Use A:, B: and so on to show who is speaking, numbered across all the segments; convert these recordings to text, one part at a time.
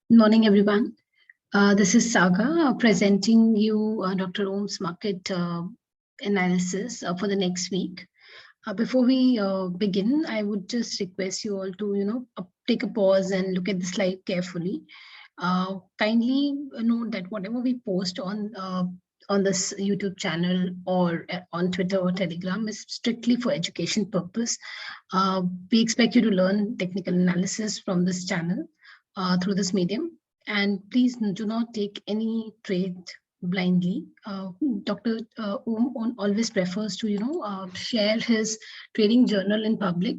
A: Good morning, everyone. This is Saga presenting you Dr. Om's market analysis for the next week. Before we begin, I would just request you all to, take a pause and look at the slide carefully. Kindly note that whatever we post on this YouTube channel or on Twitter or Telegram is strictly for education purpose. We expect you to learn technical analysis from this channel through this medium. And please do not take any trade blindly. Dr. Om always prefers to, share his trading journal in public.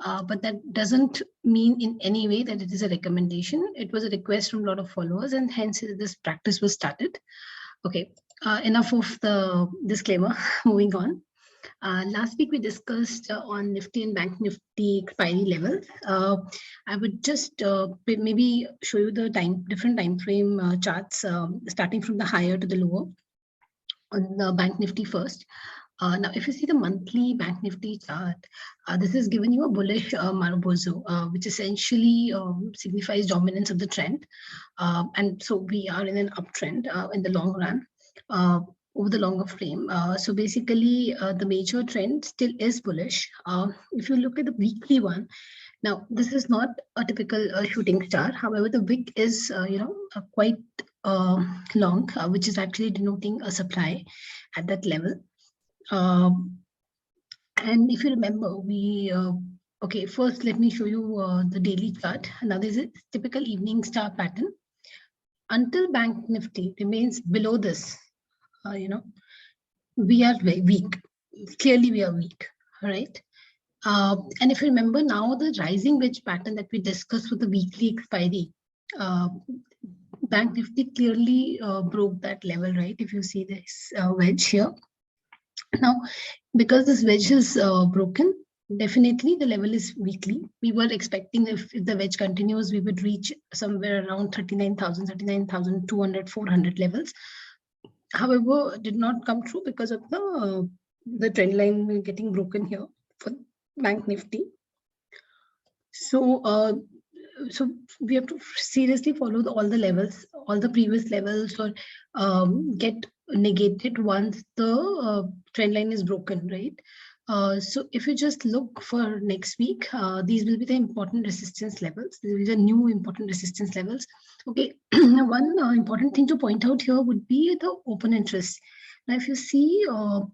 A: But that doesn't mean in any way that it is a recommendation. It was a request from a lot of followers, and hence this practice was started. Okay, enough of the disclaimer. Moving on. Last week we discussed on Nifty and Bank Nifty expiry levels. I would just maybe show you the different time frame charts, starting from the higher to the lower. On the Bank Nifty first. Now, if you see the monthly Bank Nifty chart, this has given you a bullish Marubozu, which essentially signifies dominance of the trend. And so we are in an uptrend in the long run. Over the longer frame. So basically, the major trend still is bullish. If you look at the weekly one, now this is not a typical shooting star. However, the wick is, quite long, which is actually denoting a supply at that level. And if you remember, okay, first let me show you the daily chart. Now this is a typical evening star pattern. Until Bank Nifty remains below this, we are very weak. Clearly, we are weak, right? And if you remember now, the rising wedge pattern that we discussed with the weekly expiry, Bank Nifty clearly broke that level, right? If you see this wedge here. Now, because this wedge is broken, definitely the level is weekly. We were expecting if the wedge continues, we would reach somewhere around 39,000, 39,200, 400 levels. However, did not come true because of the trend line getting broken here for Bank Nifty. So, so we have to seriously follow all the levels, all the previous levels, or get negated once the trend line is broken, right? So if you just look for next week, these will be the important resistance levels. These are new important resistance levels. Okay, one important thing to point out here would be the open interest. Now, if you see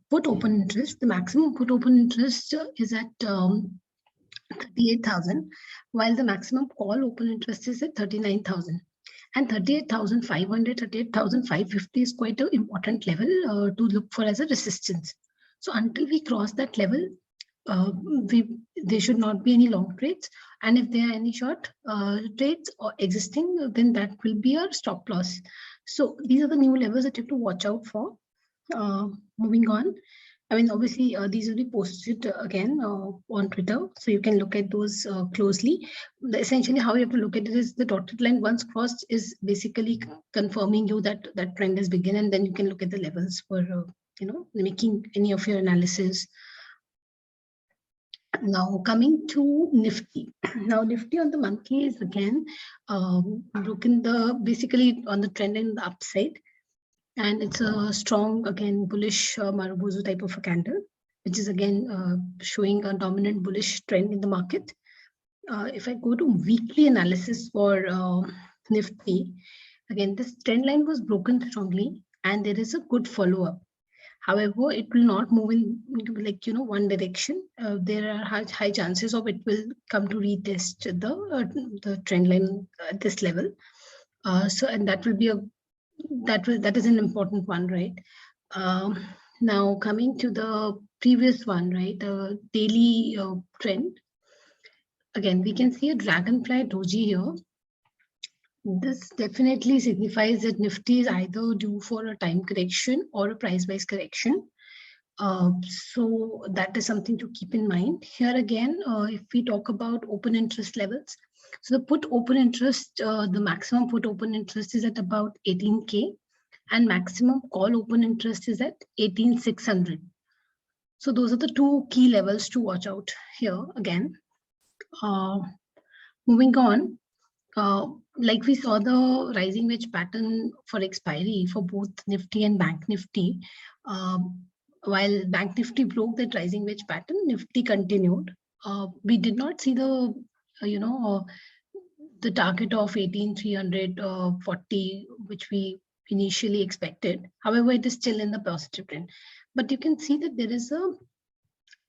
A: put open interest, the maximum put open interest is at 38,000, while the maximum call open interest is at 39,000. And 38,500, 38,550 is quite an important level to look for as a resistance. So until we cross that level, there should not be any long trades. And if there are any short trades or existing, then that will be our stop loss. So these are the new levels that you have to watch out for. Moving on. I mean, obviously, these will be posted again on Twitter, so you can look at those closely. Essentially, how you have to look at it is the dotted line once crossed is basically confirming you that that trend has begun, and then you can look at the levels for making any of your analysis. Now coming to Nifty. Now Nifty on the monthly is again broken basically on the trend in the upside. And it's a strong, again, bullish Marubozu type of a candle, which is again showing a dominant bullish trend in the market. If I go to weekly analysis for Nifty, again, this trend line was broken strongly and there is a good follow-up. However, it will not move in one direction. There are high chances of it will come to retest the trend line at this level. And that will be that is an important one, right? Now coming to the previous one, right? The daily trend. Again, we can see a dragonfly doji here. This definitely signifies that Nifty is either due for a time correction or a price-wise correction. So that is something to keep in mind. Here again, if we talk about open interest levels, so the put open interest, the maximum put open interest is at about 18K and maximum call open interest is at 18,600. So those are the two key levels to watch out here again. Moving on, like we saw the rising wedge pattern for expiry for both Nifty and Bank Nifty. While Bank Nifty broke that rising wedge pattern, Nifty continued. We did not see the, the target of 18,340, which we initially expected. However, it is still in the positive trend. But you can see that there is a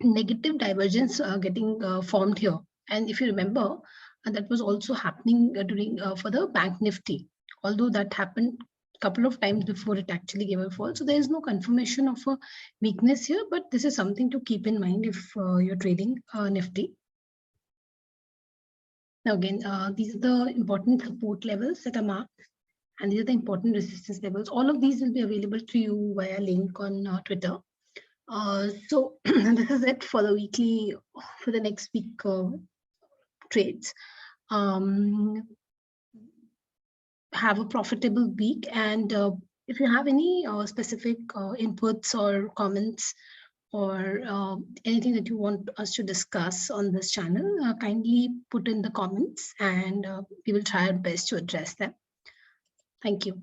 A: negative divergence getting formed here. And if you remember, that was also happening during for the Bank Nifty, although that happened a couple of times before it actually gave a fall. So there is no confirmation of a weakness here, but this is something to keep in mind if you're trading Nifty. Now again, these are the important support levels that are marked, and these are the important resistance levels. All of these will be available to you via link on Twitter. So this is it for the weekly, for the next week trades. Have a profitable week, and if you have any specific inputs or comments or anything that you want us to discuss on this channel, kindly put in the comments, and we will try our best to address them. Thank you.